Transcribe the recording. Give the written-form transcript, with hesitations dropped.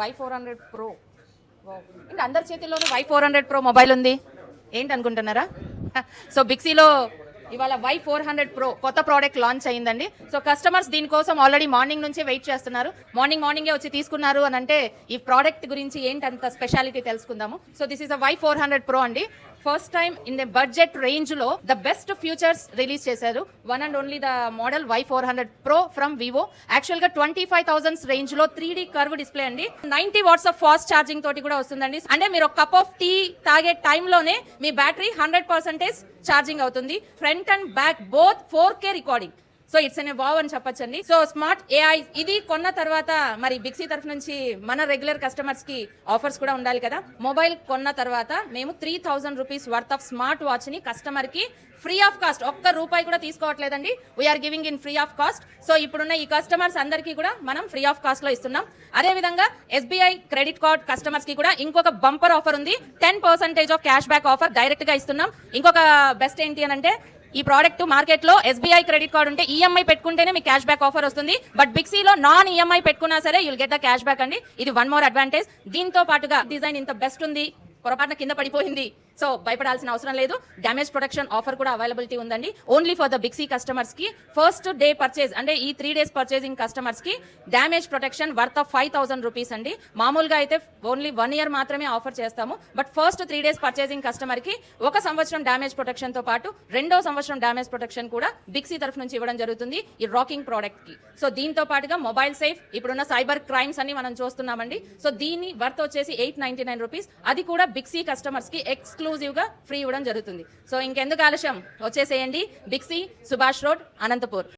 Y400 Pro. ఇంకా అందరి చేతిలోనూ Y400 Pro mobile ఉంది. ఏంటి అనుకుంటున్నారా? సో బిక్సీలో ఇవాళ Y400 Pro కొత్త ప్రోడక్ట్ లాంచ్ అయ్యిందండి. సో కస్టమర్స్ దీనికోసం ఆల్రెడీ మార్నింగ్ నుంచే వెయిట్ చేస్తున్నారు. మార్నింగే వచ్చి తీసుకున్నారు అని అంటే ఈ ప్రోడక్ట్ గురించి ఏంటంత స్పెషాలిటీ తెలుసుకుందాము. So this is a Y400 Pro అండి. First time in the budget range లో ద బెస్ట్ ఫ్యూచర్స్ రిలీజ్ చేశారు. One and only the model Y400 Pro from Vivo. Actual గా 25,000 రేంజ్ లో 3D కర్వ్ డిస్ప్లే అండి. 90 watts of fast charging తోటి కూడా వస్తుందండి. అంటే మీరు ఒక కప్ ఆఫ్ టీ తాగే టైంలోనే మీ బ్యాటరీ 100% ఛార్జింగ్ అవుతుంది. Front and back both 4K recording. So it's an wow అని చెప్పొచ్చండి. సో స్మార్ట్ ఏఐ ఇది కొన్న తర్వాత మరి బిక్సీ తరఫు నుంచి మన రెగ్యులర్ కస్టమర్స్ కి ఆఫర్స్ కూడా ఉండాలి కదా. మొబైల్ కొన్న తర్వాత మేము 3,000 rupees worth of smart watch ని కస్టమర్ కి ఫ్రీ ఆఫ్ కాస్ట్, ఒక్క రూపాయి కూడా తీసుకోవట్లేదండి. We're giving in free of cost. So ఇప్పుడున్న ఈ కస్టమర్స్ అందరికీ కూడా మనం ఫ్రీ ఆఫ్ కాస్ట్ లో ఇస్తున్నాం. అదే విధంగా SBI క్రెడిట్ కార్డ్ కస్టమర్స్ కి కూడా ఇంకొక బంపర్ ఆఫర్ ఉంది. 10% of cash back offer direct గా ఇస్తున్నాం. ఇంకొక బెస్ట్ ఏంటి అని అంటే ఈ ప్రోడక్ట్ మార్కెట్ లో SBI క్రెడిట్ కార్డ్ ఉంటే EMI పెట్టుకుంటేనే మీకు క్యాష్ బ్యాక్ ఆఫర్ వస్తుంది. బట్ బిక్సీలో నాన్ EMI పెట్టుకున్నా సరే you'll get the cash back అండి. ఇది వన్ మోర్ అడ్వాంటేజ్. దీంతో పాటుగా డిజైన్ ఇంత బెస్ట్ ఉంది, పొరపాటున కింద పడిపోయింది, సో భయపడాల్సిన అవసరం లేదు. డ్యామేజ్ ప్రొటెక్షన్ ఆఫర్ కూడా అవైలబిలిటీ ఉందండి. ఓన్లీ ఫర్ ద బిక్సీ కస్టమర్స్ కి ఫస్ట్ డే పర్చేజ్ అంటే ఈ 3 days పర్చేజింగ్ కస్టమర్స్ కి damage protection worth of 5,000 rupees అండి. మామూలుగా అయితే ఓన్లీ 1 year మాత్రమే ఆఫర్ చేస్తాము. But first 3 days purchasing customer కి 1 సంవత్సరం డ్యామేజ్ ప్రొటెక్షన్ తో పాటు 2వ సంవత్సరం డ్యామేజ్ ప్రొటెక్షన్ కూడా బిక్సీ తరఫు నుంచి ఇవ్వడం జరుగుతుంది ఈ రాకింగ్ ప్రోడక్ట్ కి. సో దీంతో పాటుగా మొబైల్ సేఫ్, ఇప్పుడున్న సైబర్ క్రైమ్స్ అన్ని మనం చూస్తున్నామండి. సో దీని వర్త్ వచ్చేసి 899 రూపీస్. అది కూడా బిక్సీ కస్టమర్స్ కి ఎక్స్క్లూజివ్ గా ఫ్రీ ఇవ్వడం జరుగుతుంది. సో ఇంకెందుకు ఆలస్యం, వచ్చేసేయండి. బిక్సీ, సుభాష్ రోడ్, అనంతపూర్.